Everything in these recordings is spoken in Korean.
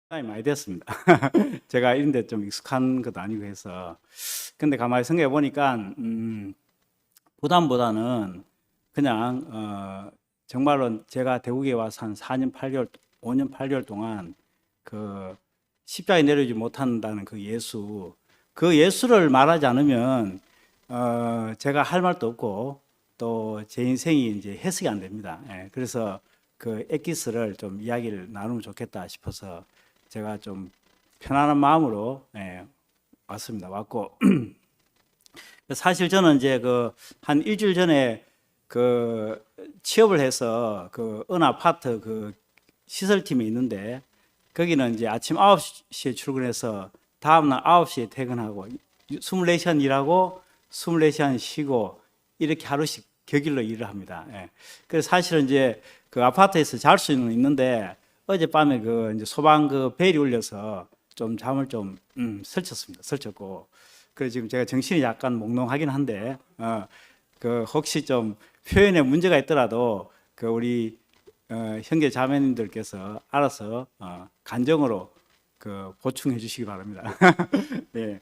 시간이 많이 됐습니다. 제가 이런 데 좀 익숙한 것도 아니고 해서. 근데 가만히 생각해 보니까, 부담보다는 그냥, 정말로 제가 대구에 와서 한 4년 8개월, 5년 8개월 동안 그 십자가에 내려오지 못한다는 그 예수를 말하지 않으면, 제가 할 말도 없고 또 제 인생이 이제 해석이 안 됩니다. 예, 그래서 그 엑기스를 좀 이야기를 나누면 좋겠다 싶어서 제가 좀 편안한 마음으로 왔고 사실 저는 이제 그 한 일주일 전에 그 취업을 해서 그 어느 아파트 그 시설팀에 있는데 거기는 이제 아침 9시에 출근해서 다음날 9시에 퇴근하고 24시간 일하고 24시간 쉬고 이렇게 하루씩 격일로 일을 합니다. 예. 그래서 사실은 이제 그 아파트에서 잘 수는 있는데 어젯밤에 그 이제 소방 그 벨이 울려서 좀 잠을 좀 설쳤습니다. 설쳤고 그래서 지금 제가 정신이 약간 몽롱하긴 한데 그 혹시 좀 표현에 문제가 있더라도 그 우리 형제 자매님들께서 알아서 간정으로 그 보충해 주시기 바랍니다. 예.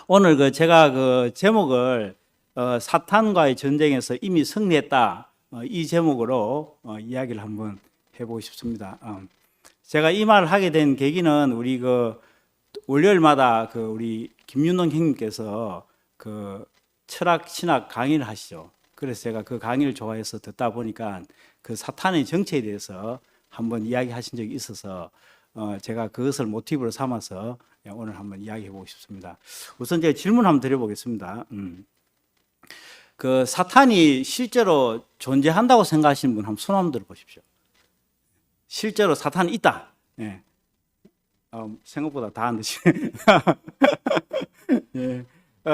오늘 그 제가 그 제목을 사탄과의 전쟁에서 이미 승리했다 이 제목으로 이야기를 한번 해보고 싶습니다. 제가 이 말을 하게 된 계기는 우리 그 월요일마다 그 우리 김윤동 형님께서 그 철학 신학 강의를 하시죠. 그래서 제가 그 강의를 좋아해서 듣다 보니까 그 사탄의 정체에 대해서 한번 이야기하신 적이 있어서 제가 그것을 모티브로 삼아서 오늘 한번 이야기해 보고 싶습니다. 우선 제가 질문 한번 드려보겠습니다. 그 사탄이 실제로 존재한다고 생각하시는 분 한번 손 한번 들어보십시오. 실제로 사탄이 있다. 예. 생각보다 다 안 되시네. 예.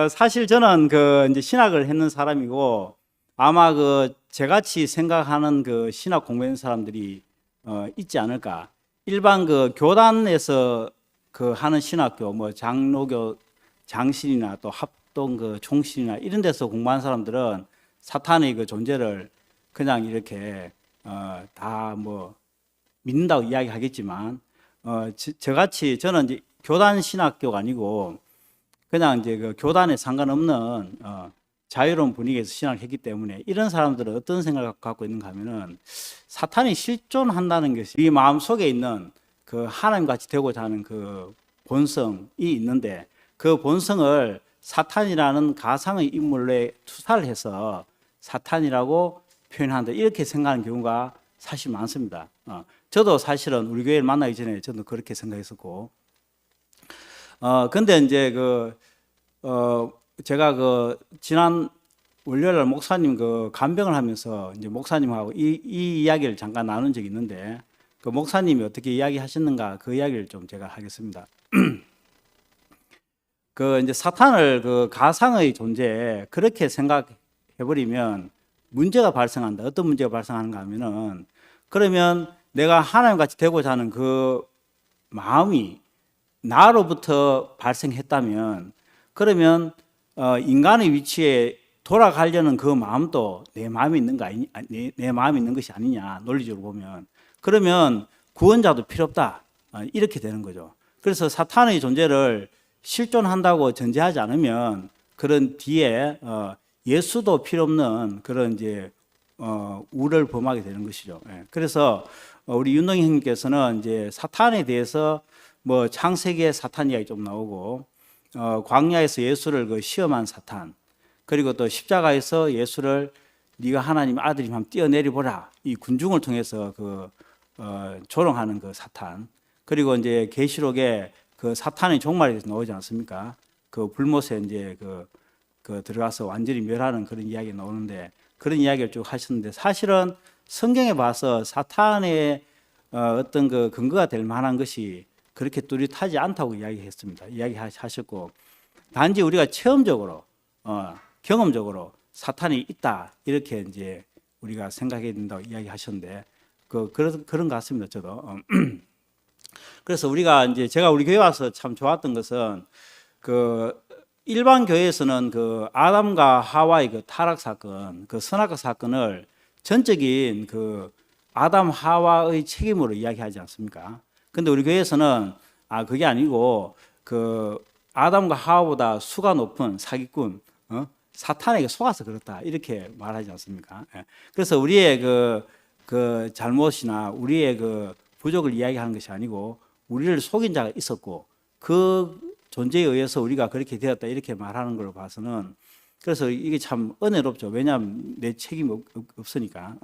사실 저는 그 이제 신학을 했는 사람이고 아마 그 저같이 생각하는 그 신학 공부하는 사람들이 있지 않을까. 일반 그 교단에서 그 하는 신학교 뭐 장로교 장신이나 또 합동 그 총신이나 이런 데서 공부한 사람들은 사탄의 그 존재를 그냥 이렇게 다 뭐 믿는다고 이야기하겠지만 저같이 저는 이제 교단 신학교가 아니고 그냥 이제 그 교단에 상관없는 자유로운 분위기에서 신학을 했기 때문에 이런 사람들은 어떤 생각을 갖고 있는가 하면은 사탄이 실존한다는 것이 우리 마음 속에 있는 그 하나님 같이 되고자 하는 그 본성이 있는데 그 본성을 사탄이라는 가상의 인물에 투사를 해서 사탄이라고 표현한다 이렇게 생각하는 경우가 사실 많습니다. 저도 사실은 우리 교회를 만나기 전에 저도 그렇게 생각했었고 근데 이제 제가 그 지난 월요일 목사님 그 간병을 하면서 이제 목사님하고 이 이야기를 잠깐 나눈 적이 있는데 그 목사님이 어떻게 이야기하셨는가 그 이야기를 좀 제가 하겠습니다. 그 이제 사탄을 그 가상의 존재 그렇게 생각해 버리면 문제가 발생한다. 어떤 문제가 발생하는가 하면은 그러면 내가 하나님 같이 되고자 하는 그 마음이 나로부터 발생했다면 그러면 인간의 위치에 돌아가려는 그 마음도 내 마음이 있는 거 아니 내 마음이 있는 것이 아니냐 논리적으로 보면 그러면 구원자도 필요 없다 이렇게 되는 거죠. 그래서 사탄의 존재를 실존한다고 전제하지 않으면 그런 뒤에 예수도 필요 없는 그런 이제 우를 범하게 되는 것이죠. 그래서 우리 윤동희 형님께서는 이제 사탄에 대해서 뭐 창세기에 사탄 이야기 좀 나오고 광야에서 예수를 그 시험한 사탄 그리고 또 십자가에서 예수를 네가 하나님 아들이면 한번 뛰어내려 보라 이 군중을 통해서 그 조롱하는 그 사탄 그리고 이제 계시록에 그 사탄의 종말에서 나오지 않습니까? 그 불못에 이제 그 들어가서 완전히 멸하는 그런 이야기 나오는데 그런 이야기를 쭉 하셨는데 사실은 성경에 봐서 사탄의 어떤 그 근거가 될 만한 것이 그렇게 뚜렷하지 않다고 이야기하셨고 단지 우리가 체험적으로 경험적으로 사탄이 있다 이렇게 이제 우리가 생각해야 된다고 이야기하셨는데 그런 것 같습니다. 저도 그래서 우리가 이제 제가 우리 교회 와서 참 좋았던 것은 그 일반 교회에서는 그 아담과 하와의 그 타락 사건, 그 선악과 사건을 전적인 그 아담 하와의 책임으로 이야기하지 않습니까? 근데 우리 교회에서는 그게 아니고 그 아담과 하와보다 수가 높은 사기꾼 사탄에게 속아서 그렇다 이렇게 말하지 않습니까? 예. 그래서 우리의 그 잘못이나 우리의 그 부족을 이야기하는 것이 아니고 우리를 속인 자가 있었고 그 존재에 의해서 우리가 그렇게 되었다 이렇게 말하는 걸로 봐서는 그래서 이게 참 은혜롭죠. 왜냐하면 내 책임이 없으니까.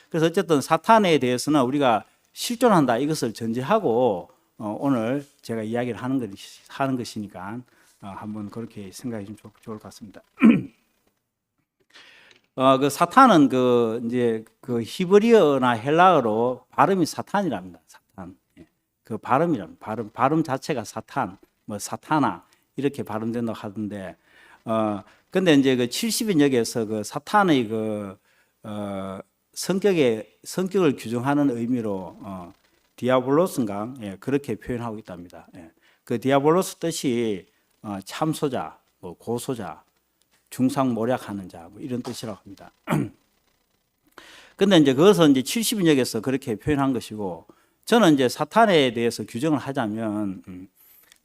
그래서 어쨌든 사탄에 대해서는 우리가 실존한다 이것을 전제하고 오늘 제가 이야기를 하는 것이니까 한번 그렇게 생각해 주면 좋을 것 같습니다. 그 사탄은 이제 히브리어나 헬라어로 발음이 사탄이랍니다. 사탄. 예. 그 발음이랍니다. 발음 자체가 사탄, 뭐 사타나 이렇게 발음된다고 하던데, 근데 이제 그 70인역에서 그 사탄의 성격을 규정하는 의미로 디아볼로스인가 그렇게 표현하고 있답니다. 예. 그 디아볼로스 뜻이 참소자, 뭐 고소자, 중상모략하는 자, 뭐 이런 뜻이라고 합니다. 근데 이제 그것은 이제 70인역에서 그렇게 표현한 것이고, 저는 이제 사탄에 대해서 규정을 하자면,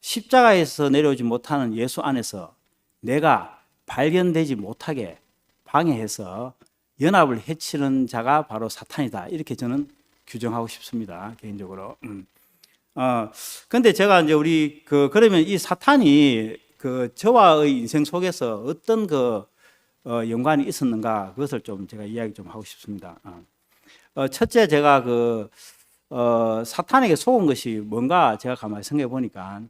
십자가에서 내려오지 못하는 예수 안에서 내가 발견되지 못하게 방해해서 연합을 해치는 자가 바로 사탄이다. 이렇게 저는 규정하고 싶습니다. 개인적으로. 근데 제가 이제 그러면 이 사탄이 저와의 인생 속에서 어떤 연관이 있었는가 그것을 좀 제가 이야기 좀 하고 싶습니다. 첫째 제가 사탄에게 속은 것이 뭔가 제가 가만히 생각해 보니까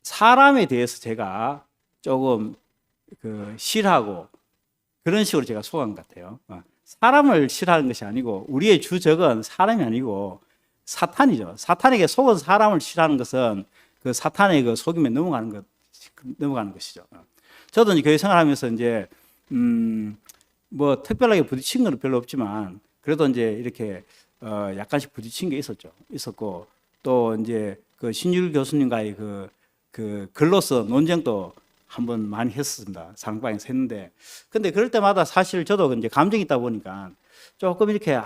사람에 대해서 제가 조금 싫어하고 그런 식으로 제가 속은 것 같아요. 사람을 싫어하는 것이 아니고 우리의 주적은 사람이 아니고 사탄이죠. 사탄에게 속은 사람을 싫어하는 것은 그 사탄의 속임에 넘어가는 것이죠. 저도 이제 교회 생활하면서 이제 뭐 특별하게 부딪힌 건 별로 없지만 그래도 이제 이렇게 약간씩 부딪힌 게 있었고 또 이제 그 신율 교수님과의 글로서 논쟁도 한번 많이 했습니다. 상방에서 했는데 근데 그럴 때마다 사실 저도 이제 감정이 있다 보니까 조금 이렇게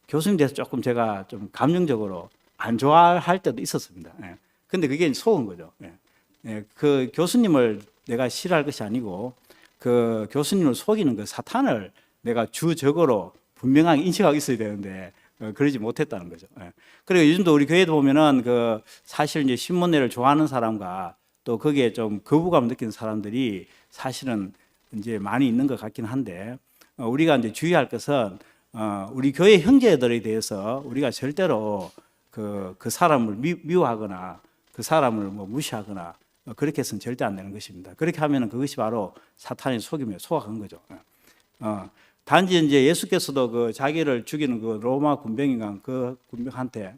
교수님 대해서 조금 제가 좀 감정적으로 안 좋아할 때도 있었습니다. 예. 근데 그게 속은 거죠. 예. 예. 그 교수님을 내가 싫어할 것이 아니고 그 교수님을 속이는 그 사탄을 내가 주적으로 분명하게 인식하고 있어야 되는데 그러지 못했다는 거죠. 예. 그리고 요즘도 우리 교회도 보면은 사실 이제 신문내를 좋아하는 사람과 또 거기에 좀 거부감 느끼는 사람들이 사실은 이제 많이 있는 것 같긴 한데 우리가 이제 주의할 것은 우리 교회 형제들에 대해서 우리가 절대로 그 사람을 미워하거나 그 사람을 뭐 무시하거나 그렇게 해서는 절대 안 되는 것입니다. 그렇게 하면은 그것이 바로 사탄의 속임에 속아간 거죠. 단지 이제 예수께서도 자기를 죽이는 로마 군병인가 그 군병한테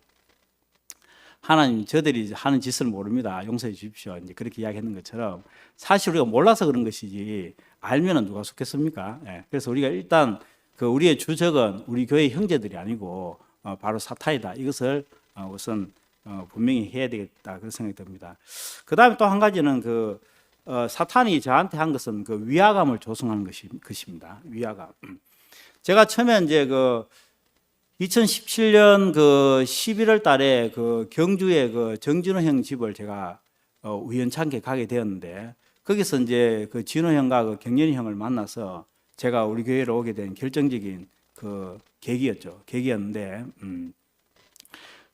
하나님 저들이 하는 짓을 모릅니다. 용서해 주십시오. 이제 그렇게 이야기했는 것처럼 사실 우리가 몰라서 그런 것이지 알면은 누가 속겠습니까? 예. 그래서 우리가 일단 우리의 주적은 우리 교회 형제들이 아니고 바로 사탄이다. 이것을 우선 분명히 해야 되겠다 그런 생각이 듭니다. 그 다음에 또 한 가지는 사탄이 저한테 한 것은 위화감을 조성하는 것입니다. 위화감. 제가 처음에 이제 2017년 11월 달에 경주에 정진호 형 집을 제가 우연찮게 가게 되었는데 거기서 이제 진호 형과 경련이 형을 만나서 제가 우리 교회로 오게 된 결정적인 계기였는데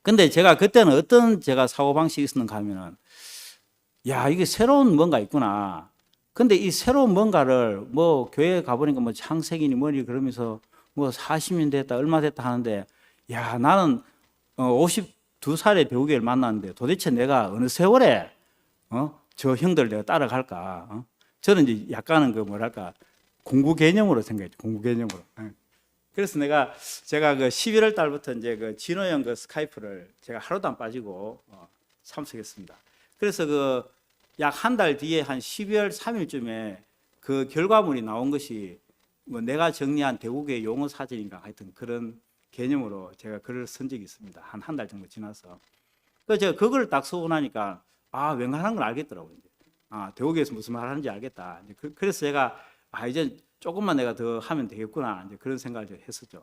근데 제가 그때는 어떤 제가 사고방식이 있었는가 하면은 이게 새로운 뭔가 있구나. 근데 이 새로운 뭔가를 뭐 교회에 가보니까 뭐 창세기니 뭐니 그러면서 뭐 40년 됐다 얼마 됐다 하는데 나는 52살에 배우기를 만났는데 도대체 내가 어느 세월에 저 형들 내가 따라갈까? 저는 이제 약간은 공부 개념으로 생각했죠. 공부 개념으로. 그래서 제가 11월 달부터 이제 진호 형 스카이프를 제가 하루도 안 빠지고 참석했습니다. 그래서 약 한 달 뒤에 한 12월 3일쯤에 결과물이 나온 것이 뭐 내가 정리한 대구교회 용어 사전인가 하여튼 그런 개념으로 제가 글을 쓴 적이 있습니다. 한 달 정도 지나서. 그래서 제가 그걸 딱 쓰고 나니까 웬간한 걸 알겠더라고요. 대구교회에서 무슨 말 하는지 알겠다. 그래서 제가 이제 조금만 내가 더 하면 되겠구나. 이제 그런 생각을 했었죠.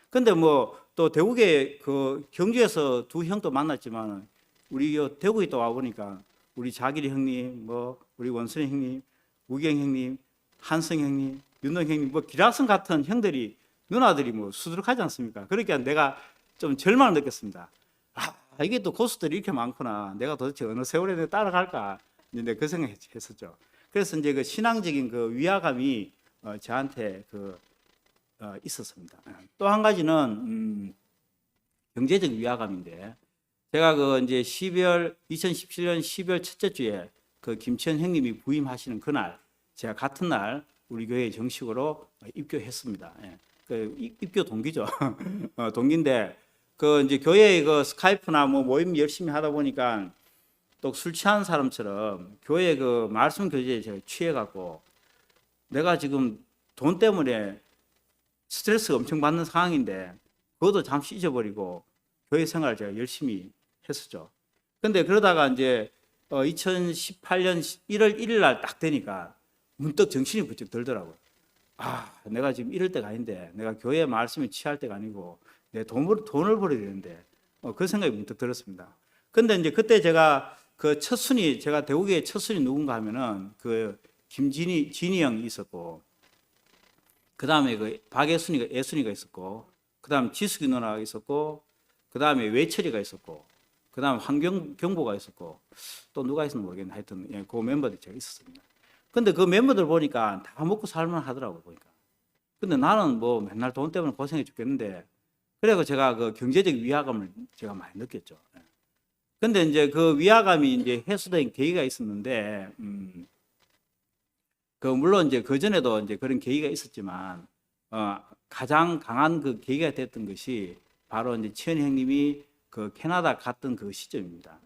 근데 뭐 또 대구에 그 경주에서 두 형도 만났지만 우리 대구에 또 와 보니까 우리 자길이 형님, 뭐 우리 원순이 형님, 우경 형님, 한성 형님, 윤동 형님, 뭐 기라성 같은 형들이 누나들이 뭐 수두룩하지 않습니까? 그러니까 내가 좀 절망을 느꼈습니다. 아, 이게 또 고수들이 이렇게 많구나. 내가 도대체 어느 세월에 내가 따라갈까? 이제 그 생각했었죠. 그래서 이제 그 신앙적인 그 위화감이 저한테 있었습니다. 또 한 가지는 경제적 위화감인데, 제가 그 이제 2017년 12월 첫째 주에 그 김치현 형님이 부임하시는 그날, 제가 같은 날 우리 교회에 정식으로 입교했습니다. 예. 그 입교 동기죠. 동기인데 그 이제 교회의 그 스카이프나 뭐 모임 열심히 하다 보니까 또 술 취한 사람처럼 교회 그 말씀 교제에 제가 취해갖고, 내가 지금 돈 때문에 스트레스가 엄청 받는 상황인데 그것도 잠시 잊어버리고 교회 생활을 제가 열심히 했었죠. 근데 그러다가 이제 2018년 1월 1일 날 딱 되니까 문득 정신이 부쩍 들더라고요. 아, 내가 지금 이럴 때가 아닌데, 내가 교회 말씀에 취할 때가 아니고 내 돈을 벌어야 되는데, 그 생각이 문득 들었습니다. 근데 이제 그때 제가 그 첫순이, 제가 대구교회 첫순이 누군가 하면은 그 진이 형이 있었고, 그 다음에 그 애순이가 있었고, 그 다음에 지숙이 누나가 있었고, 그 다음에 외철이가 있었고, 그 다음에 경보가 있었고, 또 누가 있었는지 모르겠는데 하여튼 그 멤버들이 제가 있었습니다. 근데 그 멤버들 보니까 다 먹고 살만 하더라고 보니까. 근데 나는 뭐 맨날 돈 때문에 고생해 죽겠는데, 그래서 제가 그 경제적 위화감을 제가 많이 느꼈죠. 근데 이제 그 위화감이 이제 해소된 계기가 있었는데, 그 물론 이제 그 전에도 이제 그런 계기가 있었지만, 가장 강한 그 계기가 됐던 것이 바로 이제 치현이 형님이 그 캐나다 갔던 그 시점입니다.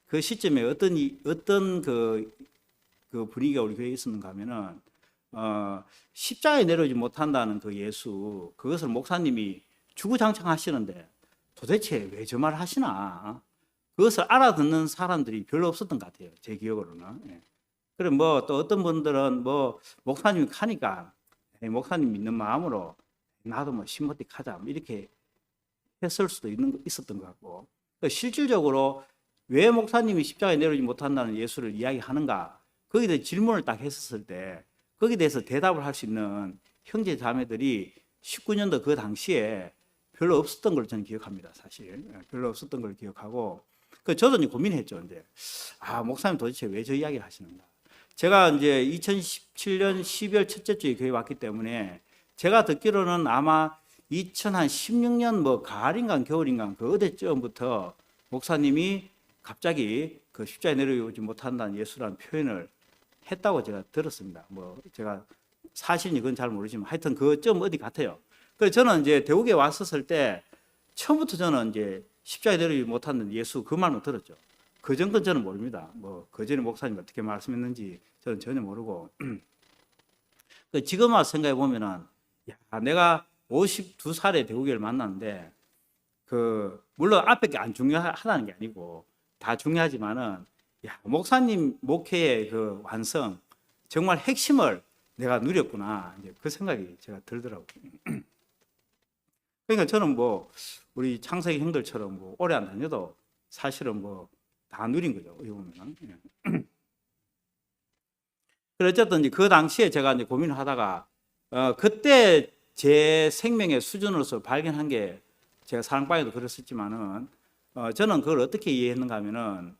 그 시점에 어떤 그 분위기가 우리 교회에 있었는가 하면은, 십자가에 내려오지 못한다는 그 예수, 그것을 목사님이 주구장창 하시는데 도대체 왜 저 말 하시나? 그것을 알아듣는 사람들이 별로 없었던 것 같아요. 제 기억으로는. 그래 뭐 또 어떤 분들은 뭐 목사님이 가니까 목사님 믿는 마음으로 나도 뭐 신모티 가자 이렇게 했을 수도 있었던 것 같고, 실질적으로 왜 목사님이 십자가에 내려오지 못한다는 예수를 이야기하는가, 거기에 대해 질문을 딱 했었을 때 거기에 대해서 대답을 할 수 있는 형제 자매들이 19년도 그 당시에 별로 없었던 걸 저는 기억합니다. 사실 별로 없었던 걸 기억하고, 저도 이제 고민했죠. 이제 목사님 도대체 왜 저 이야기를 하시는가. 제가 이제 2017년 12월 첫째 주에 교회 왔기 때문에 제가 듣기로는 아마 2016년 뭐 가을인가 겨울인가 그 어디쯤부터 목사님이 갑자기 그 십자가에 내려오지 못한다는 예수라는 표현을 했다고 제가 들었습니다. 뭐 제가 사실인지 그건 잘 모르지만 하여튼 그쯤 어디 같아요. 그래서 저는 이제 대구에 왔었을 때 처음부터 저는 이제 십자가에 내려오지 못한다는 예수 그 말만 들었죠. 그 전건 저는 모릅니다. 뭐 그 전에 목사님 어떻게 말씀했는지 저는 전혀 모르고 지금 와서 생각해 보면은, 내가 52살에 대구교회를 만났는데 물론 앞에 게 안 중요하다는 게 아니고 다 중요하지만은, 목사님 목회의 그 완성, 정말 핵심을 내가 누렸구나, 이제 그 생각이 제가 들더라고요. 그러니까 저는 뭐 우리 창석이 형들처럼 뭐 오래 안 다녀도 사실은 뭐 다 누린 거죠. 어떻게 보면은. 그래 어쨌든 이제 그 당시에 제가 이제 고민을 하다가 그때 제 생명의 수준으로서 발견한 게, 제가 사랑방에도 그랬었지만은 저는 그걸 어떻게 이해했는가 하면은,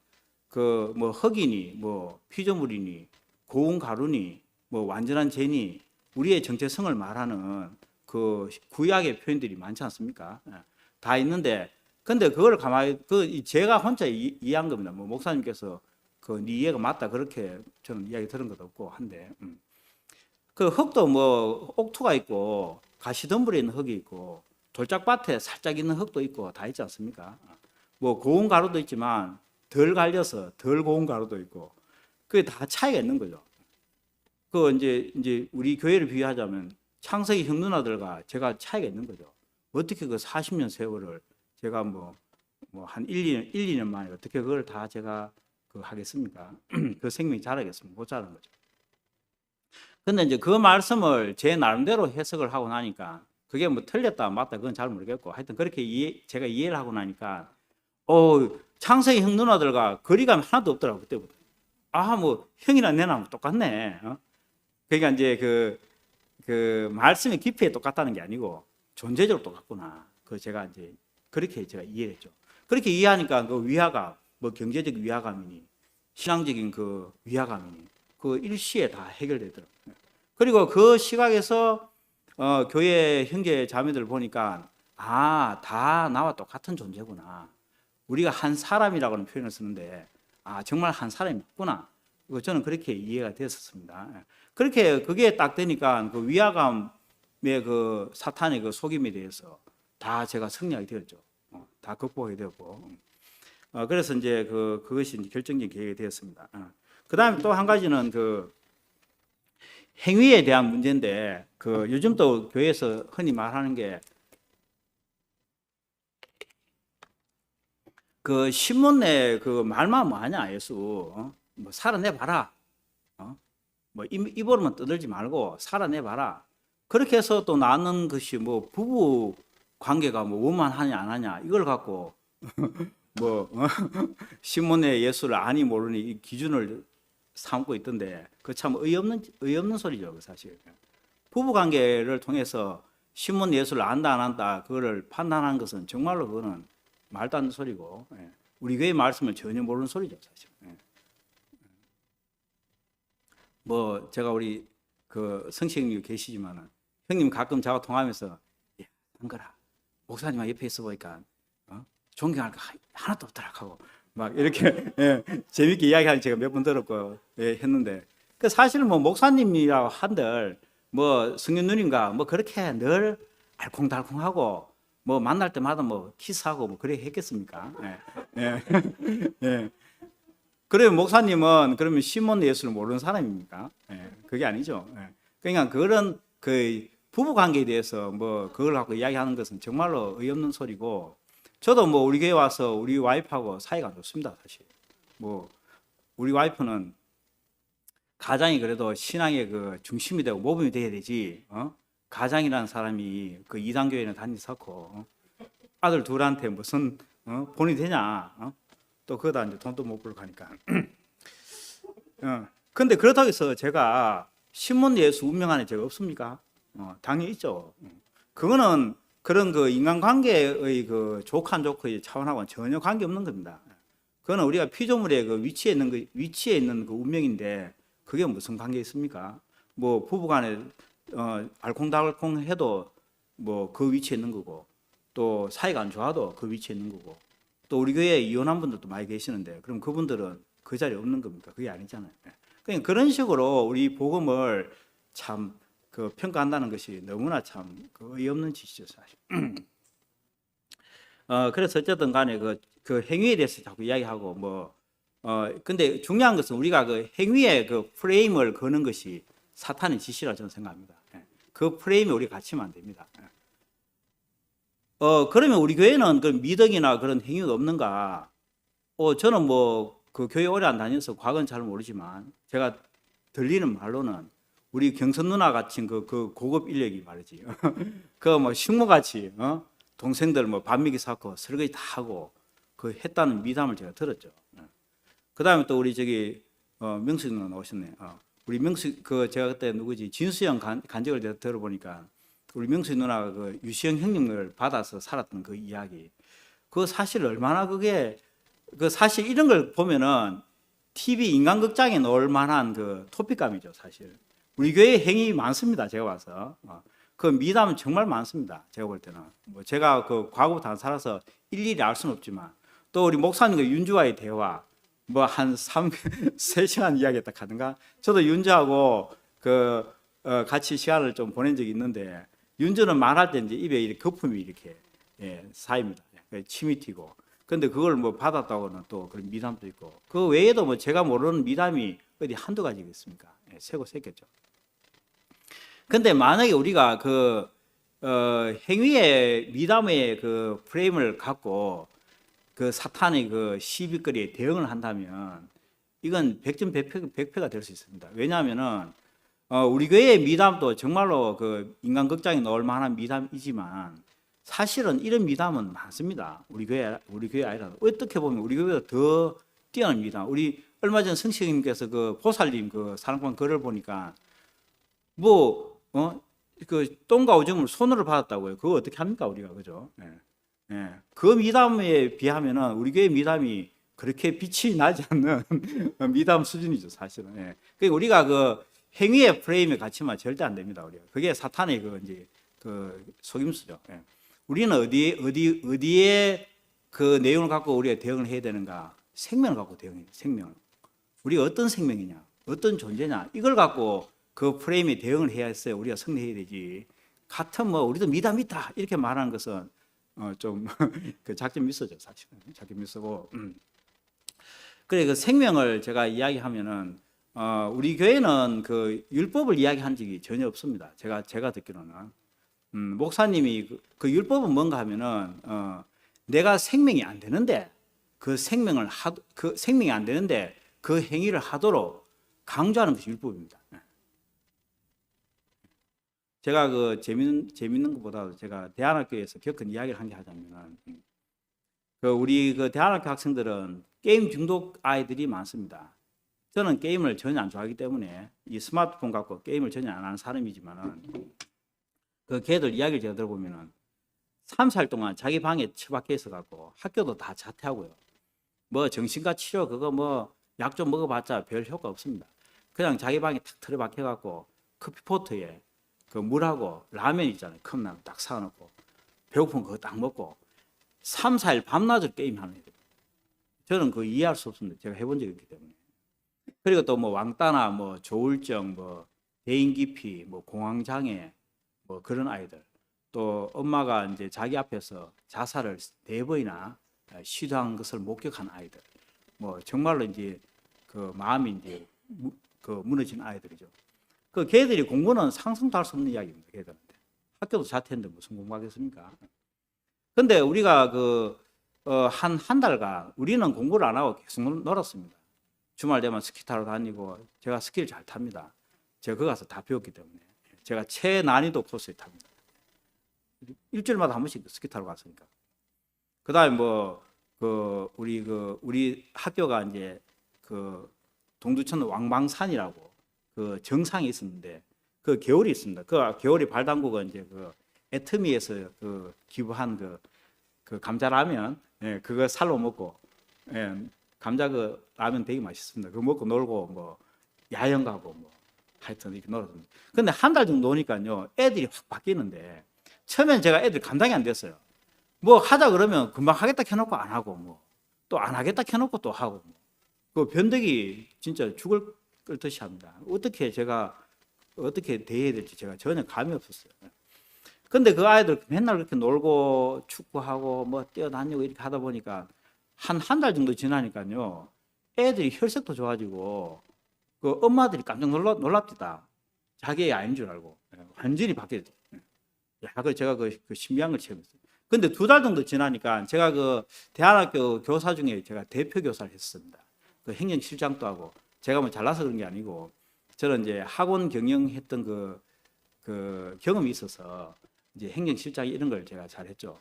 그 뭐 흙이니 뭐 피조물이니 고운 가루니 뭐 완전한 죄니 우리의 정체성을 말하는 그 구약의 표현들이 많지 않습니까? 다 있는데, 근데 그걸 가만히 제가 혼자 이해한 겁니다. 뭐 목사님께서 네 이해가 맞다 그렇게 저는 이야기 들은 것도 없고 한데, 그 흙도 뭐 옥토가 있고 가시덤불에 있는 흙이 있고 돌짝밭에 살짝 있는 흙도 있고 다 있지 않습니까? 뭐 고운 가루도 있지만 덜 갈려서 덜 고운 가루도 있고, 그게 다 차이가 있는 거죠. 이제 우리 교회를 비유하자면 창석이 형 누나들과 제가 차이가 있는 거죠. 어떻게 그 40년 세월을 제가 뭐 한 1-2년 만에 어떻게 그걸 다 제가 하겠습니까? 그 생명이 자라겠습니까? 못 자라는 거죠. 근데 이제 그 말씀을 제 나름대로 해석을 하고 나니까 그게 뭐 틀렸다 맞다 그건 잘 모르겠고 하여튼 그렇게 제가 이해를 하고 나니까 창세기 형 누나들과 거리감이 하나도 없더라고 그때부터. 뭐 형이나 내나 똑같네. 그러니까 이제 그 말씀의 깊이에 똑같다는 게 아니고 존재적으로 똑같구나. 제가 이제 그렇게 제가 이해했죠. 그렇게 이해하니까 그 위화감, 뭐 경제적 위화감이니 신앙적인 그 위화감이니 그 일시에 다 해결되더라고요. 그리고 그 시각에서 교회 형제 자매들 보니까 다 나와 똑같은 존재구나. 우리가 한 사람이라고는 표현을 쓰는데 정말 한 사람이 맞구나. 저는 그렇게 이해가 됐었습니다. 그렇게 그게 딱 되니까 그 위화감의 그 사탄의 그 속임에 대해서 다 제가 승리하게 되었죠. 다 극복하게 되었고. 그래서 이제 그것이 이제 결정적인 계획이 되었습니다. 그 다음에 또 한 가지는 그 행위에 대한 문제인데 요즘 또 교회에서 흔히 말하는 게 그 신문에 그 말만 뭐하냐 예수 뭐 살아내봐라 뭐 입으로만 떠들지 말고 살아내봐라 그렇게 해서 또 나는 것이 뭐 부부 관계가 뭐 원만하냐 안 하냐 이걸 갖고 뭐 신문에 예수를 아니 모르니 이 기준을 삼고 있던데 그 참 의없는 소리죠 사실. 부부 관계를 통해서 신문 예수를 안다 안 한다 그거를 판단하는 것은 정말로 그거는 말도 안 되는 소리고 우리 교회 말씀을 전혀 모르는 소리죠 사실. 뭐 제가 우리 그 성식 형님 계시지만은 형님 가끔 저하고 통화하면서 한거라 목사님 옆에 있어 보니까 존경할 거 하나도 없더라 하고 막 이렇게 재밌게 이야기하는 제가 몇 번 들었고 했는데 그 사실은 뭐 목사님이라고 한들 뭐 성년 누님과 뭐 그렇게 늘 알콩달콩하고 뭐 만날 때마다 뭐 키스하고 뭐 그래 했겠습니까? 그러면 목사님은 그러면 신문 예수를 모르는 사람입니까? 그게 아니죠. 그러니까 그런 그 부부 관계에 대해서 뭐 그걸 갖고 이야기하는 것은 정말로 어이없는 소리고 저도 뭐 우리 교회 와서 우리 와이프하고 사이가 좋습니다 사실. 뭐 우리 와이프는 가장이 그래도 신앙의 그 중심이 되고 모범이 돼야 되지. 가장이라는 사람이 그 이단교회는 다니서고 아들 둘한테 무슨 본이 되냐? 또 그거다 이제 돈도 못 벌고 가니까. 근데 그렇다고 해서 제가 신문 예수 운명 안에 제가 없습니까? 당연히 있죠. 그거는 그런 그 인간관계의 그 좋고 안 좋고의 차원하고는 전혀 관계 없는 겁니다. 그거는 우리가 피조물의 그 위치에 있는 그 운명인데 그게 무슨 관계 있습니까? 뭐 부부간에 알콩달콩 해도 뭐 그 위치에 있는 거고 또 사이가 안 좋아도 그 위치에 있는 거고 또 우리 교회에 이혼한 분들도 많이 계시는데 그럼 그분들은 그 자리에 없는 겁니까? 그게 아니잖아요. 그러니까 그런 식으로 우리 복음을 참 그 평가한다는 것이 너무나 참 그 어이없는 짓이죠 사실. 그래서 어쨌든 간에 그 행위에 대해서 자꾸 이야기하고 뭐 근데 중요한 것은 우리가 그 행위의 그 프레임을 거는 것이 사탄의 짓이라 저는 생각합니다. 그 프레임에 우리가 갇히면 안 됩니다. 그러면 우리 교회는 그 미덕이나 그런 행위가 없는가? 저는 뭐 그 교회 오래 안 다녀서 과거는 잘 모르지만 제가 들리는 말로는 우리 경선 누나 같은 그 고급 인력이 말이지. 그 뭐 식모같이 동생들 뭐 밥 먹이 사고 설거지 다 하고 그 했다는 미담을 제가 들었죠. 그다음에 또 우리 저기 명수 누나 오셨네. 우리 명수 제가 그때 누구지 진수영 간증을 들어보니까 우리 명수 누나가 그 유시영 형님을 받아서 살았던 그 이야기. 그 사실 얼마나 그게 그 사실 이런 걸 보면은 TV 인간극장에 넣을 만한 그 토픽감이죠 사실. 우리 교회 행위 많습니다. 제가 봐서 그 미담은 정말 많습니다. 제가 볼 때는 뭐 제가 그 과거부터 안 살아서 일일이 알 수는 없지만 또 우리 목사님과 윤주와의 대화 뭐 한 3시간 이야기했다 하든가 저도 윤주하고 같이 시간을 좀 보낸 적이 있는데 윤주는 말할 때 이제 입에 이렇게 거품이 이렇게 쌓입니다. 침이 튀고 근데 그걸 뭐 받았다고는 또 그런 미담도 있고 그 외에도 뭐 제가 모르는 미담이 어디 한두 가지겠습니까? 세고 샜겠죠. 근데 만약에 우리가 행위의 미담의 그 프레임을 갖고 그 사탄의 그 시비거리에 대응을 한다면 이건 100점 100패가 될 수 있습니다. 왜냐하면은 우리 교회의 미담도 정말로 그 인간극장에 넣을 만한 미담이지만 사실은 이런 미담은 많습니다. 우리 교회 아니라 어떻게 보면 우리 교회보다 더 뛰어난 미담. 우리 얼마 전 성시경님께서 그 보살님 그 사랑방 글을 보니까 그 똥과 오줌을 손으로 받았다고요. 그거 어떻게 합니까 우리가, 그죠? 예. 예. 그 미담에 비하면은 우리 교회 미담이 그렇게 빛이 나지 않는 미담 수준이죠, 사실은. 예. 그러니까 우리가 그 행위의 프레임에 갇히면 절대 안 됩니다, 우리가. 그게 사탄의 그 이제 그 속임수죠. 예. 우리는 어디에 그 내용을 갖고 우리가 대응을 해야 되는가? 생명을 갖고 대응해요. 생명. 우리가 어떤 생명이냐, 어떤 존재냐, 이걸 갖고 그 프레임에 대응을 해야 했어요. 우리가 승리해야 되지. 같은 우리도 미담 있다 이렇게 말하는 것은 좀 그 작전 미스죠, 사실은. 작전 미스고. 그래 그 생명을 제가 이야기하면은 우리 교회는 그 율법을 이야기한 적이 전혀 없습니다. 제가 듣기로는 목사님이 그 율법은 뭔가 하면은 내가 생명이 안 되는데 그 생명이 안 되는데 그 행위를 하도록 강조하는 것이 율법입니다. 제가 그 재밌는 것보다도 제가 대안학교에서 겪은 이야기를 한 개 하자면은 그 우리 그 대안학교 학생들은 게임 중독 아이들이 많습니다. 저는 게임을 전혀 안 좋아하기 때문에 이 스마트폰 갖고 게임을 전혀 안 하는 사람이지만은 그 걔들 이야기를 제가 들어보면은 3살 동안 자기 방에 처박혀 있어 갖고 학교도 다 자퇴하고요. 정신과 치료 그거 약 좀 먹어봤자 별 효과 없습니다. 그냥 자기 방에 탁 틀어박혀 갖고 커피포트에 그 물하고 라면 있잖아요. 컵라면 딱 사놓고 배고픈 거 딱 먹고 3, 4일 밤낮을 게임하는 애들. 저는 그거 이해할 수 없습니다. 제가 해본 적이 없기 때문에. 그리고 또 왕따나 조울증, 대인기피, 공황장애, 그런 아이들. 또 엄마가 이제 자기 앞에서 자살을 4번이나 시도한 것을 목격한 아이들. 정말로 이제 그 마음이 이제 그 무너진 아이들이죠. 그 걔들이 공부는 상상도 할 수 없는 이야기입니다. 걔들한테. 학교도 자퇴했는데 무슨 공부하겠습니까? 근데 우리가 한 달간 우리는 공부를 안 하고 계속 놀았습니다. 주말 되면 스키 타러 다니고 제가 스키를 잘 탑니다. 제가 거기 가서 다 배웠기 때문에 제가 최난이도 코스에 탑니다. 일주일마다 한 번씩 스키 타러 갔으니까. 그다음에 우리 학교가 이제 그 동두천 왕방산이라고 그 정상이 있었는데 그 겨울이 있습니다. 그 겨울이 발당구가 이제 그 애터미에서 그 기부한 그 감자라면, 예, 그거 살로 먹고, 예, 감자 그 라면 되게 맛있습니다. 그거 먹고 놀고 야영 가고 하여튼 이렇게 놀았습니다. 근데 한 달 정도 노니까요 애들이 확 바뀌는데 처음엔 제가 애들 감당이 안 됐어요. 하자 그러면 금방 하겠다 켜놓고 안 하고 또 안 하겠다 켜놓고 또 하고 그 변덕이 진짜 죽을 듯이 합니다. 어떻게 대해야 될지 제가 전혀 감이 없었어요. 근데 그 아이들 맨날 그렇게 놀고 축구하고 뛰어다니고 이렇게 하다 보니까 한 달 정도 지나니까요 애들이 혈색도 좋아지고 그 엄마들이 깜짝 놀랍니다. 자기 애 아닌 줄 알고 완전히 바뀌었죠. 그 제가 그 신비한 걸 체험했어요. 근데 2달 정도 지나니까 제가 그 대안학교 교사 중에 제가 대표 교사를 했습니다. 그 행정실장도 하고 제가 잘나서 그런 게 아니고 저는 이제 학원 경영했던 그 경험이 있어서 이제 행정실장 이런 걸 제가 잘했죠.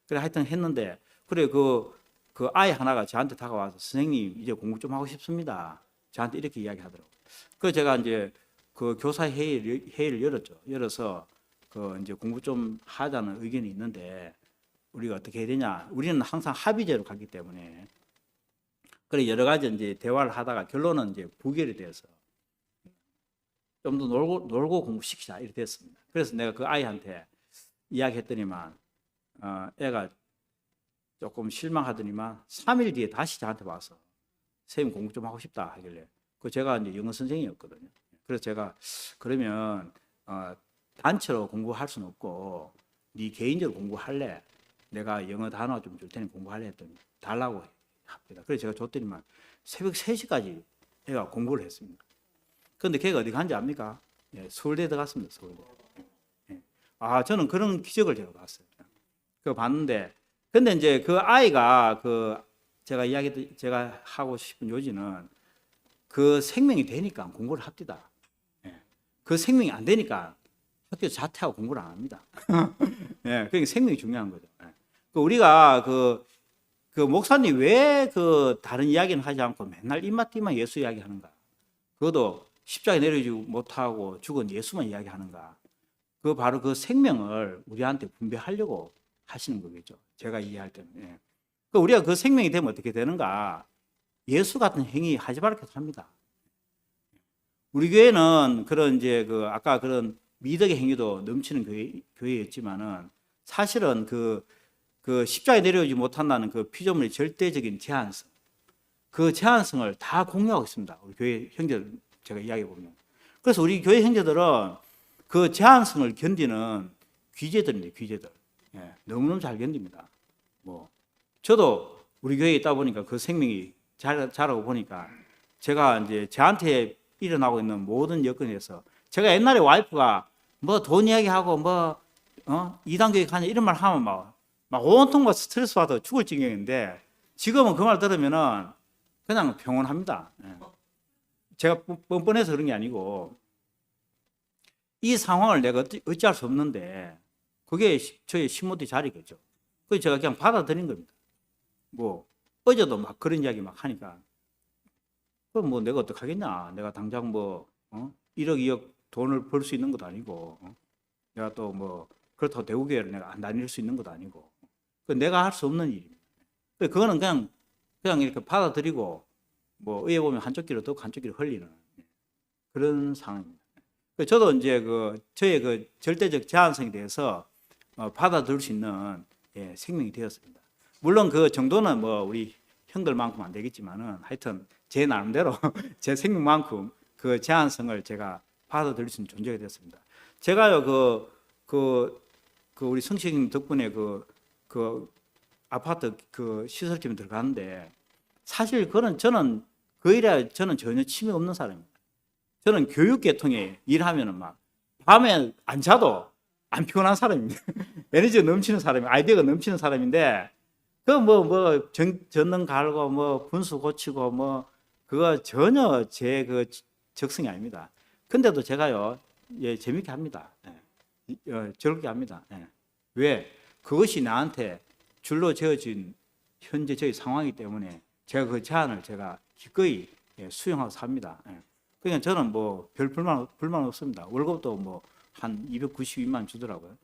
그래 하여튼 했는데 그래 그 아이 하나가 저한테 다가와서 선생님 이제 공부 좀 하고 싶습니다. 저한테 이렇게 이야기하더라고요. 그래서 제가 이제 그 교사 회의를 열었죠. 열어서 그 이제 공부 좀 하자는 의견이 있는데 우리가 어떻게 해야 되냐? 우리는 항상 합의제로 갔기 때문에 그래 여러 가지 이제 대화를 하다가 결론은 이제 부결이 돼서 좀 더 놀고 공부시키자 이렇게 됐습니다. 그래서 내가 그 아이한테 이야기했더니만 애가 조금 실망하더니만 3일 뒤에 다시 저한테 와서 선생님 공부 좀 하고 싶다 하길래 제가 이제 영어 선생님이었거든요. 그래서 제가 그러면 단체로 공부할 수는 없고 네 개인적으로 공부할래? 내가 영어 단어 좀 줄 테니 공부할래 했더니 달라고 합니다. 그래서 제가 줬더니만 새벽 3시까지 애가 공부를 했습니다. 그런데 걔가 어디 간지 압니까? 예, 서울대에 들어갔습니다. 서울대. 예. 저는 그런 기적을 제가 봤어요. 그거 봤는데 근데 이제 그 아이가 제가 하고 싶은 요지는 그 생명이 되니까 공부를 합디다. 예. 그 생명이 안 되니까 학교 자퇴하고 공부를 안 합니다. 예, 그러니까 생명이 중요한 거죠. 예. 우리가 그 목사님 왜 그 다른 이야기는 하지 않고 맨날 입맛 예수 이야기하는가? 그것도 십자가에 내려오지 못하고 죽은 예수만 이야기하는가? 그 바로 그 생명을 우리한테 분배하려고 하시는 거겠죠. 제가 이해할 때는. 예. 우리가 그 생명이 되면 어떻게 되는가? 예수 같은 행위 하지 말게 합니다. 우리 교회는 그런 이제 그 아까 그런 미덕의 행위도 넘치는 교회였지만은 사실은 그 십자가에 내려오지 못한다는 그 피조물의 절대적인 제한성, 그 제한성을 다 공유하고 있습니다. 우리 교회 형제들 제가 이야기해 보면. 그래서 우리 교회 형제들은 그 제한성을 견디는 귀재들입니다. 귀재들. 예, 너무너무 잘 견딥니다. 뭐 저도 우리 교회에 있다 보니까 그 생명이 자라고 보니까 제가 이제 저한테 일어나고 있는 모든 여건에서 제가 옛날에 와이프가 뭐 돈 이야기하고 뭐 이단교육 하냐 이런 말 하면 막 온통 막 스트레스 받아 죽을 지경인데 지금은 그 말 들으면은 그냥 평온합니다. 예. 제가 뻔뻔해서 그런 게 아니고 이 상황을 내가 어찌할 수 없는데 그게 저의 신모티 자리겠죠. 그래서 제가 그냥 받아들인 겁니다. 뭐 어제도 막 그런 이야기 막 하니까 그럼 뭐 내가 어떡하겠냐. 내가 당장 뭐 1억 2억 돈을 벌 수 있는 것도 아니고 내가 또 뭐 그렇다고 대구교회를 내가 안 다닐 수 있는 것도 아니고 내가 할 수 없는 일입니다. 그거는 그냥 이렇게 받아들이고 뭐 의에 보면 한쪽 귀로 듣고 한쪽 귀로 흘리는 그런 상황입니다. 저도 이제 저의 그 절대적 제한성에 대해서 받아들일 수 있는 생명이 되었습니다. 물론 그 정도는 뭐 우리 형들만큼 안 되겠지만은 하여튼 제 나름대로 제 생명만큼 그 제한성을 제가 받아들일 수 있는 존재가 되었습니다. 제가요 우리 성식님 덕분에 그 아파트 그 시설팀에 들어갔는데 사실 저는 그 일에 저는 전혀 취미 없는 사람입니다. 저는 교육계통에 일하면은 막 밤에 안 자도 안 피곤한 사람입니다. 에너지가 넘치는 사람이 아이디어가 넘치는 사람인데 전능 갈고 뭐 분수 고치고 뭐 그거 전혀 제 그 적성이 아닙니다. 근데도 제가요 재밌게 합니다. 즐겁게 합니다. 왜? 그것이 나한테 줄로 지어진 현재 저희 상황이기 때문에 제가 그 제안을 제가 기꺼이 수용하고 삽니다. 그냥 저는 뭐 별 불만 없습니다. 월급도 뭐 한 292만 주더라고요.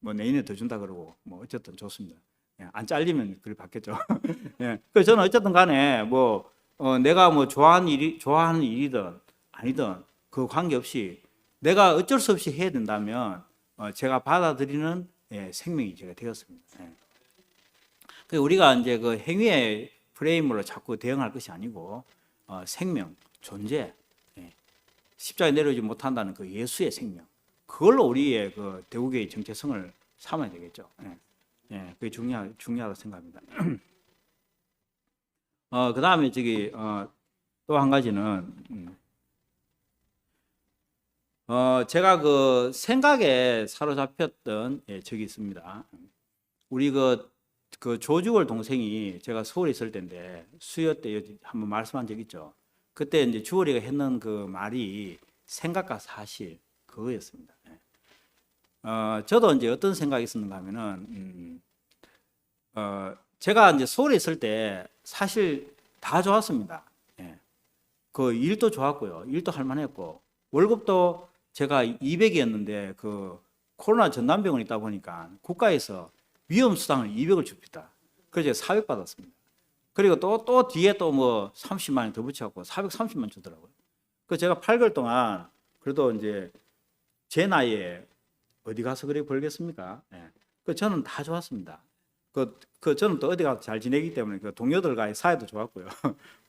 뭐 내년에 더 준다 그러고 뭐 어쨌든 좋습니다. 안 잘리면 그걸 받겠죠. 그래서 저는 어쨌든 간에 뭐 내가 뭐 좋아하는 일이든 아니든 그 관계없이 내가 어쩔 수 없이 해야 된다면 제가 받아들이는 생명이 제가 되었습니다. 우리가 이제 그 행위의 프레임으로 자꾸 대응할 것이 아니고 생명, 존재, 십자가에 내려오지 못한다는 그 예수의 생명, 그걸로 우리의 그 대구교의 정체성을 삼아야 되겠죠. 그게 중요하다고 생각합니다. 그 다음에 또 한 가지는 제가 그 생각에 사로잡혔던 적이 있습니다. 우리 그 조주월 동생이 제가 서울에 있을 때인데 수요 때 한번 말씀한 적 있죠. 그때 이제 주월이가 했는 그 말이 생각과 사실 그거였습니다. 저도 이제 어떤 생각이 있었는가 하면은 제가 이제 서울에 있을 때 사실 다 좋았습니다. 그 일도 좋았고요. 일도 할 만했고 월급도 제가 200이었는데 그 코로나 전담병원에 있다 보니까 국가에서 위험수당을 200을 줍니다. 그래서 제가 400 받았습니다. 그리고 또 뒤에 또 뭐 30만 원 더 붙여갖고 430만 주더라고요. 그래서 제가 8개월 동안 그래도 이제 제 나이에 어디 가서 그래 벌겠습니까? 그 저는 다 좋았습니다. 저는 또 어디 가서 잘 지내기 때문에 그 동료들과의 사이도 좋았고요.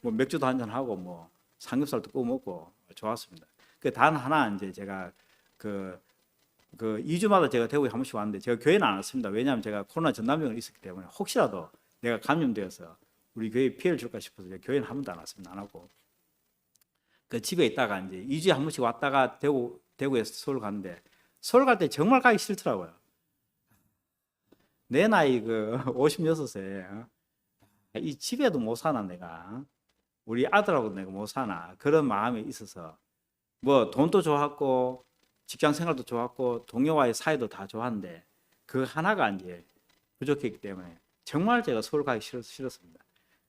뭐 맥주도 한잔 하고 뭐 삼겹살도 구워 먹고 좋았습니다. 그 단 하나 이제 제가 그 2주마다 제가 대구에 한 번씩 왔는데 제가 교회는 안 왔습니다. 왜냐하면 제가 코로나 전담병원에 있었기 때문에 혹시라도 내가 감염되어서 우리 교회에 피해를 줄까 싶어서 제가 교회는 한 번도 안 왔습니다. 안 하고 그 집에 있다가 이제 2주에 한 번씩 왔다가 대구에서 서울 갔는데 서울 갈 때 정말 가기 싫더라고요. 내 나이 56세 이 집에도 못 사나 내가 우리 아들하고 내가 못 사나 그런 마음이 있어서 뭐 돈도 좋았고 직장 생활도 좋았고 동료와의 사이도 다 좋았는데 그 하나가 이제 부족했기 때문에 정말 제가 서울 가기 싫었습니다.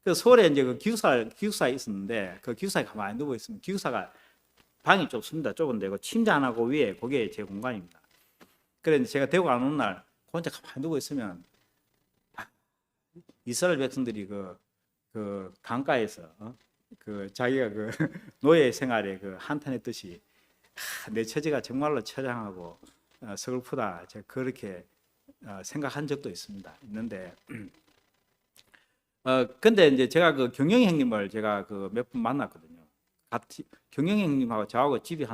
그 서울에 이제 그 기숙사에 있었는데 그 기숙사에 가만히 누워 있으면 기숙사가 방이 좁습니다. 좁은데 그 침대 하나고 위에 그게 제 공간입니다. 그런데 제가 대구 안 오는 날 혼자 가만히 누워 있으면 이스라엘 백성들이 그 강가에서 그 자기가 그 노예 생활에 그 한탄했듯이 내 처지가 정말로 처량하고 서글프다. 제가 그렇게 생각한 적도 있는데 근데 이제 제가 그 경영이 형님을 제가 그 몇 번 만났거든요. 같이 경영이 형님하고 저하고 집이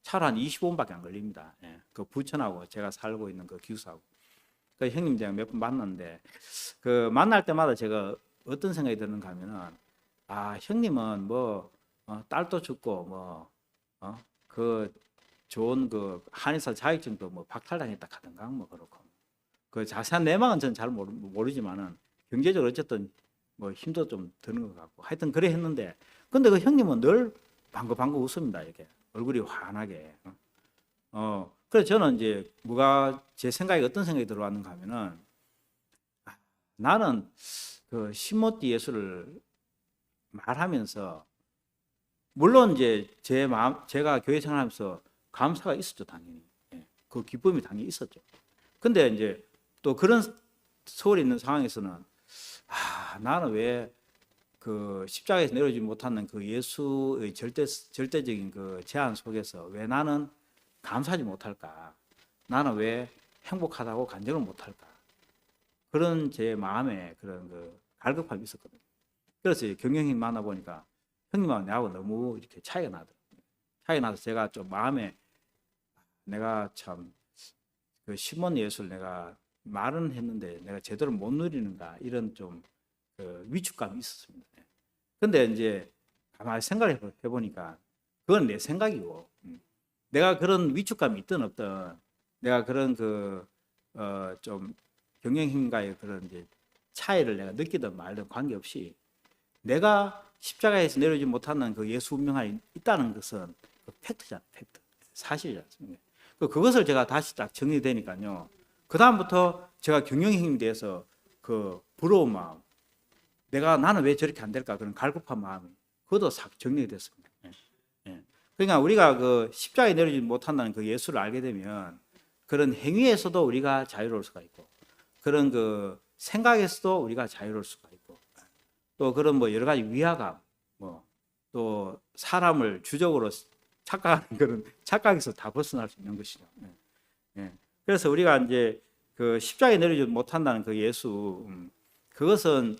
차로 한 25분밖에 안 걸립니다. 예. 그 부천하고 제가 살고 있는 그 기숙사하고 그 형님 제가 몇 번 만났는데 그 만날 때마다 제가 어떤 생각이 드는가 하면은 아 형님은 뭐 딸도 죽고 뭐 그 좋은 그 한의사 자격증도 뭐 박탈당했다 하던가 뭐 그렇고 그 자세한 내막은 저는 잘 모르지만은 경제적으로 어쨌든 뭐 힘도 좀 드는 것 같고 하여튼 그래 했는데 근데 그 형님은 늘 방긋방긋 웃습니다 이렇게 얼굴이 환하게 그래서 저는 이제 뭐가 제 생각에 어떤 생각이 들어왔는가 하면은 나는 그 신모띠 예술을 말하면서 물론 이제 제 마음 제가 교회 생활하면서 감사가 있었죠 당연히 예, 그 기쁨이 당연히 있었죠. 근데 이제 또 그런 서울에 있는 상황에서는 나는 왜 그 십자가에서 내려오지 못하는 그 예수의 절대적인 그 제한 속에서 왜 나는 감사하지 못할까? 나는 왜 행복하다고 간증을 못할까? 그런 제 마음에 그런 그 갈급함이 있었거든요. 그래서 경영님 만나보니까 형님하고 내하고 너무 이렇게 차이가 나더라고요. 차이가 나서 제가 좀 마음에 내가 참 그 신문 예술 내가 말은 했는데 내가 제대로 못 누리는가 이런 좀 그 위축감이 있었습니다. 근데 이제 가만히 생각을 해보니까 그건 내 생각이고 내가 그런 위축감이 있든 없든 내가 그런 그 좀 경영힘과의 그런 이제 차이를 내가 느끼든 말든 관계없이 내가 십자가에서 내려오지 못하는 그 예수 운명이 있다는 것은 그 팩트잖아, 팩트. 사실이지 않습니까? 그것을 제가 다시 딱 정리되니까요. 그다음부터 제가 경영형님에 대해서 그 부러운 마음, 나는 왜 저렇게 안 될까? 그런 갈급한 마음이 그것도 싹 정리가 됐습니다. 예. 그러니까 우리가 그 십자가에 내려오지 못한다는 그 예수를 알게 되면 그런 행위에서도 우리가 자유로울 수가 있고 그런 그 생각에서도 우리가 자유로울 수가 있고 또 그런 뭐 여러 가지 위화감 뭐 또 사람을 주적으로 착각하는 그런 착각에서 다 벗어날 수 있는 것이죠. 예. 그래서 우리가 이제 그 십자가에 내려오지 못한다는 그 예수 그것은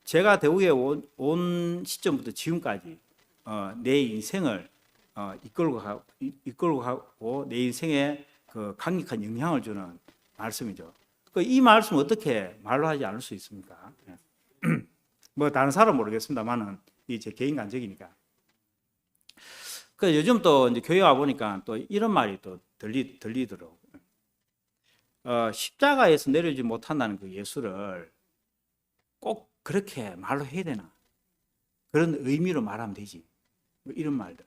제가 대구에 온 시점부터 지금까지 내 인생을 이끌고 가고 내 인생에 그 강력한 영향을 주는 말씀이죠. 이 말씀 어떻게 말로 하지 않을 수 있습니까? 뭐 다른 사람 모르겠습니다만은 이 제 개인 간증이니까. 그 요즘 또 이제 교회 와 보니까 또 이런 말이 또 들리더라고요. 십자가에서 내려오지 못한다는 그 예수를 꼭 그렇게 말로 해야 되나? 그런 의미로 말하면 되지. 뭐 이런 말들.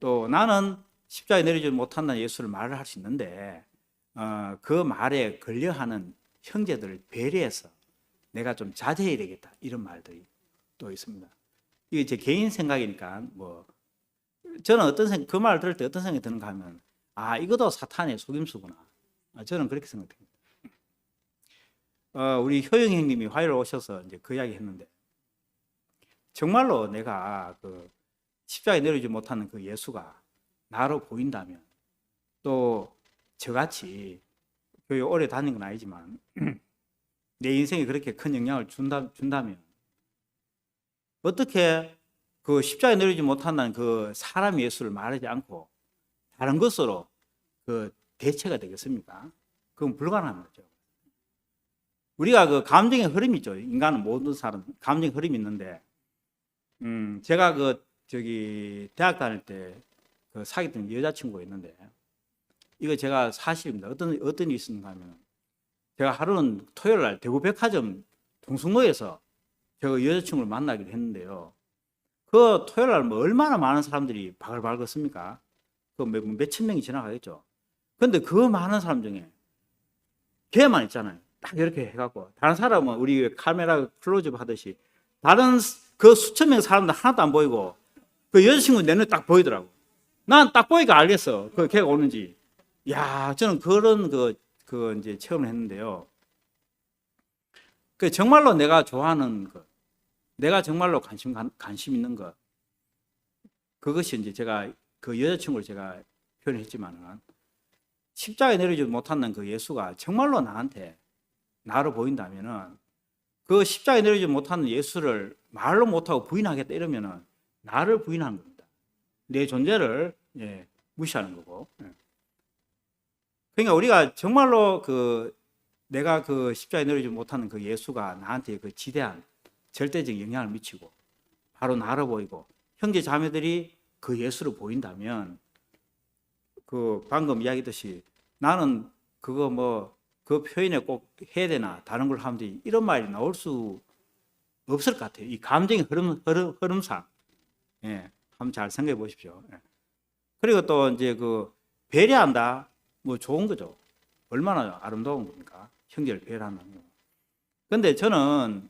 또 나는 십자가에 내려오지 못한다는 예수를 말을 할 수 있는데 그 말에 걸려하는 형제들을 배려해서 내가 좀 자제해야 되겠다. 이런 말들이 또 있습니다. 이게 제 개인 생각이니까 뭐 저는 그 말을 들을 때 어떤 생각이 드는가 하면 이것도 사탄의 속임수구나. 저는 그렇게 생각합니다. 우리 효영 형님이 화요일 오셔서 이제 그 이야기 했는데 정말로 내가 그 십자가에 내려오지 못하는 그 예수가 나로 보인다면 또 저같이 교회 오래 다닌 건 아니지만 내 인생에 그렇게 큰 영향을 준다면 어떻게 그 십자가에 내려오지 못한다는 그 사람 예수를 말하지 않고 다른 것으로 그 대체가 되겠습니까? 그건 불가능한 거죠. 우리가 그 감정의 흐름이 있죠. 인간은 모든 사람 감정의 흐름이 있는데 제가 대학 다닐 때 그 사귀던 여자친구가 있는데 이거 제가 사실입니다. 어떤 일이 있었는가 하면 제가 하루는 토요일 날 대구 백화점 동숭로에서 제가 여자친구를 만나기로 했는데요. 그 토요일 날 뭐 얼마나 많은 사람들이 바글바글 걷습니까? 그 몇천 명이 지나가겠죠. 근데 그 많은 사람 중에 걔만 있잖아요. 딱 이렇게 해갖고 다른 사람은 우리 카메라 클로즈업 하듯이 다른 그 수천 명 사람들 하나도 안 보이고 그 여자친구 내 눈에 딱 보이더라고. 난 딱 보니까 알겠어. 그 걔가 오는지. 야, 저는 그런 그 이제 체험을 했는데요. 그 정말로 내가 좋아하는 것, 내가 정말로 관심 있는 것, 그것이 이제 제가 그 여자친구를 제가 표현했지만은 십자가에 내려주지 못하는 그 예수가 정말로 나로 보인다면은 그 십자가에 내려주지 못하는 예수를 말로 못하고 부인하겠다 이러면은 나를 부인하는 겁니다. 내 존재를 무시하는 거고. 그러니까 우리가 정말로 내가 그 십자가에 내려주지 못하는 그 예수가 나한테 그 지대한 절대적 영향을 미치고 바로 나로 보이고 형제 자매들이 그 예수를 보인다면 그 방금 이야기했듯이 나는 그거 그 표현에 꼭 해야 되나 다른 걸 하면 돼 이런 말이 나올 수 없을 것 같아요. 이 감정의 흐름상 한번 잘 생각해 보십시오. 그리고 또 이제 그 배려한다 뭐 좋은 거죠. 얼마나 아름다운 겁니까? 형제를 배려하는 거. 근데 저는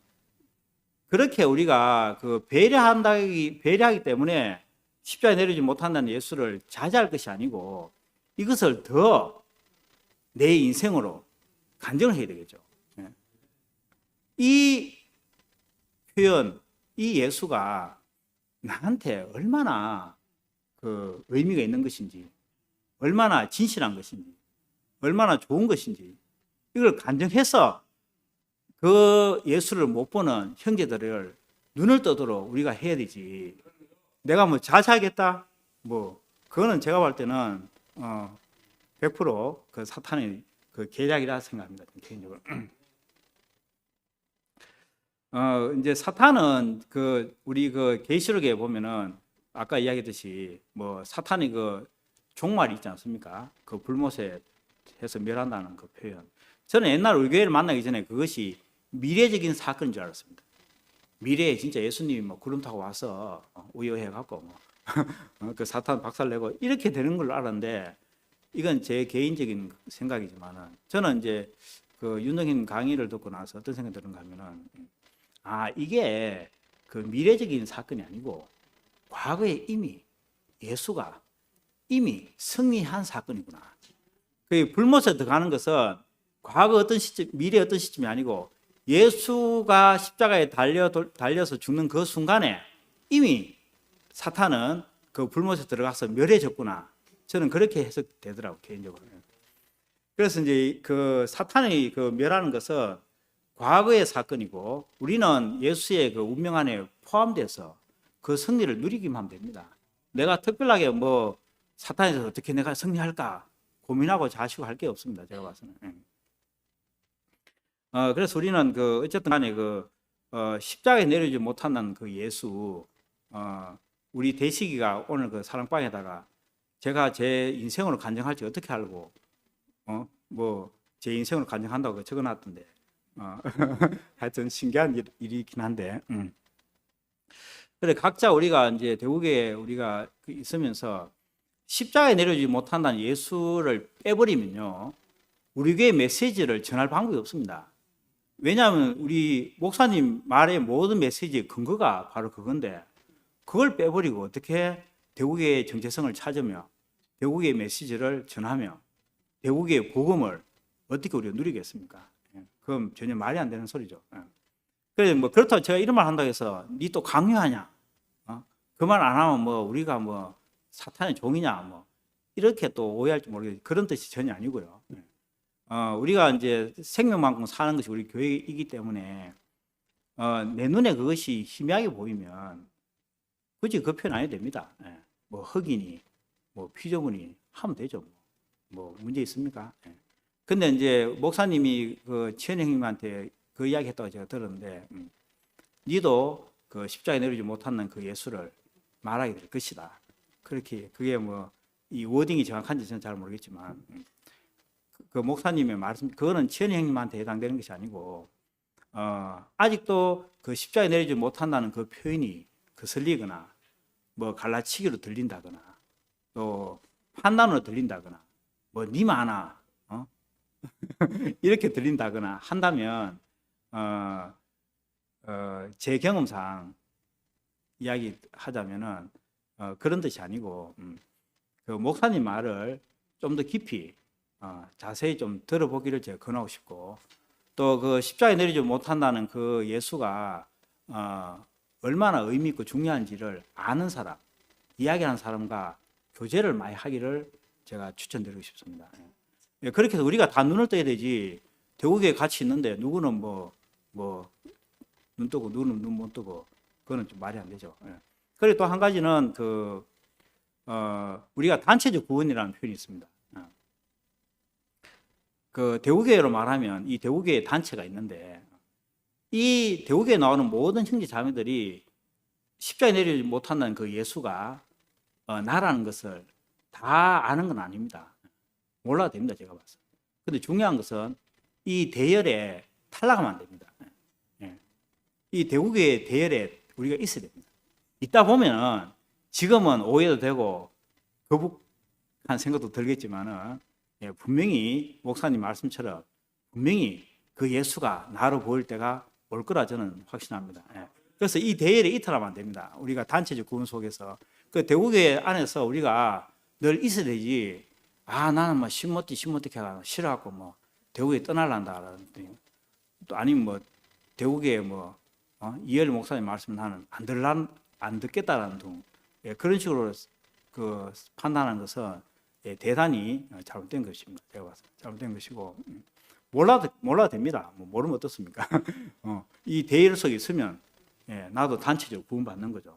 그렇게 우리가 그 배려하기 때문에 십자가에 내리지 못한다는 예수를 자제할 것이 아니고 이것을 더 내 인생으로 간증을 해야 되겠죠. 이 표현, 이 예수가 나한테 얼마나 그 의미가 있는 것인지, 얼마나 진실한 것인지, 얼마나 좋은 것인지 이걸 간증해서 그 예수를 못 보는 형제들을 눈을 떠도록 우리가 해야 되지. 내가 뭐 자제하겠다? 뭐 그거는 제가 볼 때는 100% 그 사탄의 그 계략이라 생각합니다. 개인적으로. 이제 사탄은 우리 그 계시록에 보면은 아까 이야기했듯이 뭐 사탄이 그 종말이 있지 않습니까? 그 불못에 해서 멸한다는 그 표현. 저는 옛날 우리 교회를 만나기 전에 그것이 미래적인 사건인 줄 알았습니다. 미래에 진짜 예수님이 뭐 구름 타고 와서 우여해 갖고 그 사탄 박살내고 이렇게 되는 걸 알았는데 이건 제 개인적인 생각이지만은 저는 이제 그 윤동현 강의를 듣고 나서 어떤 생각이 드는가 하면은 이게 그 미래적인 사건이 아니고 과거에 이미 예수가 이미 승리한 사건이구나. 그 불못에 들어가는 것은 과거 어떤 시점, 미래 어떤 시점이 아니고 예수가 십자가에 달려서 죽는 그 순간에 이미 사탄은 그 불못에 들어가서 멸해졌구나. 저는 그렇게 해석되더라고요, 개인적으로. 그래서 이제 그 사탄이 그 멸하는 것은 과거의 사건이고 우리는 예수의 그 운명 안에 포함돼서 그 승리를 누리기만 하면 됩니다. 내가 특별하게 뭐 사탄에서 어떻게 내가 승리할까 고민하고 자시고 할 게 없습니다. 제가 봐서는. 그래서 우리는 그 어쨌든 간에 십자가에 내려지 못한다는 그 예수, 우리 대식이가 오늘 그 사랑방에다가 제가 제 인생으로 간증할지 어떻게 알고, 뭐 제 인생으로 간증한다고 적어놨던데, 하여튼 신기한 일이긴 한데, 그래 각자 우리가 이제 대국에 우리가 있으면서 십자가에 내려지 못한다는 예수를 빼버리면요, 우리 교회 메시지를 전할 방법이 없습니다. 왜냐하면 우리 목사님 말의 모든 메시지의 근거가 바로 그건데 그걸 빼버리고 어떻게 대국의 정체성을 찾으며 대국의 메시지를 전하며 대국의 복음을 어떻게 우리가 누리겠습니까? 그럼 전혀 말이 안 되는 소리죠. 그래서 뭐 그렇다고 제가 이런 말 한다고 해서 니 또 강요하냐? 그 말 안 하면 뭐 우리가 뭐 사탄의 종이냐? 뭐 이렇게 또 오해할지 모르겠어요. 그런 뜻이 전혀 아니고요. 우리가 이제 생명만큼 사는 것이 우리 교회이기 때문에 내 눈에 그것이 희미하게 보이면 굳이 그 표현 안 해도 됩니다. 뭐 흑이니 뭐 피조물이 하면 되죠. 뭐 문제 있습니까? 근데 이제 목사님이 그 치현 형님한테 그 이야기 했다고 제가 들었는데 니도 그 십자가에 내리지 못하는 그 예수를 말하게 될 것이다. 그렇게 그게 뭐 이 워딩이 정확한지 저는 잘 모르겠지만 그 목사님의 말씀, 그거는 치현 형님한테 해당되는 것이 아니고, 아직도 그 십자가에 내리지 못한다는 그 표현이 거슬리거나 뭐 갈라치기로 들린다거나 또 판단으로 들린다거나 뭐 니마나 이렇게 들린다거나 한다면 제 경험상 이야기하자면은 그런 뜻이 아니고 그 목사님 말을 좀 더 깊이 자세히 좀 들어보기를 제가 권하고 싶고 또 그 십자가에 내리지 못한다는 그 예수가 얼마나 의미 있고 중요한지를 아는 사람, 이야기하는 사람과 교제를 많이 하기를 제가 추천드리고 싶습니다. 예, 그렇게 해서 우리가 다 눈을 떠야 되지 대국에 같이 있는데 누구는 뭐 눈 뜨고 누구는 눈 못 뜨고 그거는 좀 말이 안 되죠. 예. 그리고 또 한 가지는 우리가 단체적 구원이라는 표현이 있습니다. 그 대우교회로 말하면 이 대우교회 단체가 있는데 이 대우교회에 나오는 모든 형제 자매들이 십자가에 내리지 못한다는 그 예수가 나라는 것을 다 아는 건 아닙니다. 몰라도 됩니다. 제가 봤을 때. 근데 중요한 것은 이 대열에 탈락하면 안 됩니다. 이 대우교회 대열에 우리가 있어야 됩니다. 있다 보면은 지금은 오해도 되고 거북한 생각도 들겠지만은 분명히 목사님 말씀처럼 분명히 그 예수가 나로 보일 때가 올 거라 저는 확신합니다. 그래서 이 대열에 이탈하면 안 됩니다. 우리가 단체적 구원 속에서 그 대우교회 안에서 우리가 늘 있어야 되지. 나는 뭐 신모티 해가 싫어갖고 뭐 대우교회 떠날란다. 또 아니면 뭐 대우교회 이열 목사님 말씀 나는 안 듣겠다라는 등 그런 식으로 그 판단하는 것은 대단히 잘못된 것입니다. 제가 봐서 잘못된 것이고 몰라도 됩니다. 뭐 모르면 어떻습니까? 이 대열 속에 있으면 나도 단체적으로 구원받는 거죠.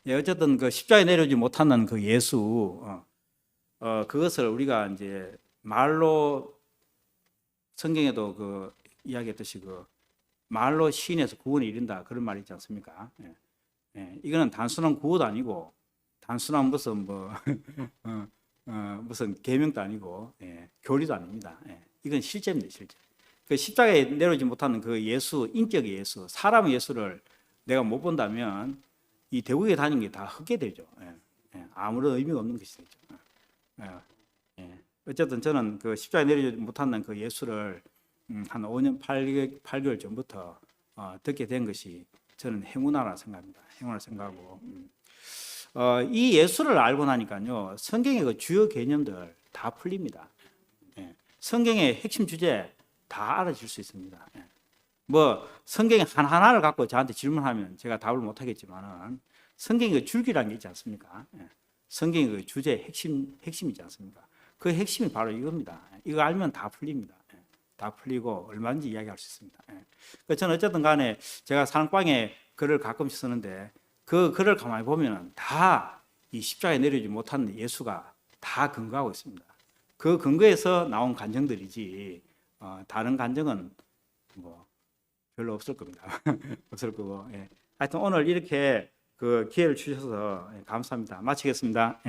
어쨌든 그 십자가에 내려오지 못하는 그 예수 그것을 우리가 이제 말로 성경에도 그 이야기했듯이 그 말로 시인해서 구원에 이른다 그런 말이 있지 않습니까? 이거는 단순한 구호도 아니고 단순한 무슨 무슨 계명도 아니고 교리도 아닙니다. 이건 실제입니다, 실제. 그 십자가에 내려오지 못하는 그 예수, 인격의 예수, 사람의 예수를 내가 못 본다면 이 대국에 다니는 게 다 헛게 되죠. 아무런 의미가 없는 것이 되죠. 어쨌든 저는 그 십자가에 내려오지 못하는 그 예수를 한 5년 8개월 전부터 듣게 된 것이 저는 행운하라 생각합니다. 행운을 생각하고 이 예수를 알고 나니까요 성경의 그 주요 개념들 다 풀립니다. 성경의 핵심 주제 다 알아질 수 있습니다. 뭐 성경의 하나하나를 갖고 저한테 질문하면 제가 답을 못 하겠지만은 성경의 그 줄기라는 게 있지 않습니까? 성경의 그 주제 핵심이지 않습니까? 그 핵심이 바로 이겁니다. 이거 알면 다 풀립니다. 다 풀리고 얼마든지 이야기할 수 있습니다. 저는 어쨌든 간에 제가 사랑방에 글을 가끔씩 쓰는데 그 글을 가만히 보면 다 이 십자가에 내려오지 못한 예수가 다 근거하고 있습니다. 그 근거에서 나온 간증들이지 다른 간증은 뭐 별로 없을 겁니다. 없을 거고. 하여튼 오늘 이렇게 그 기회를 주셔서 감사합니다. 마치겠습니다.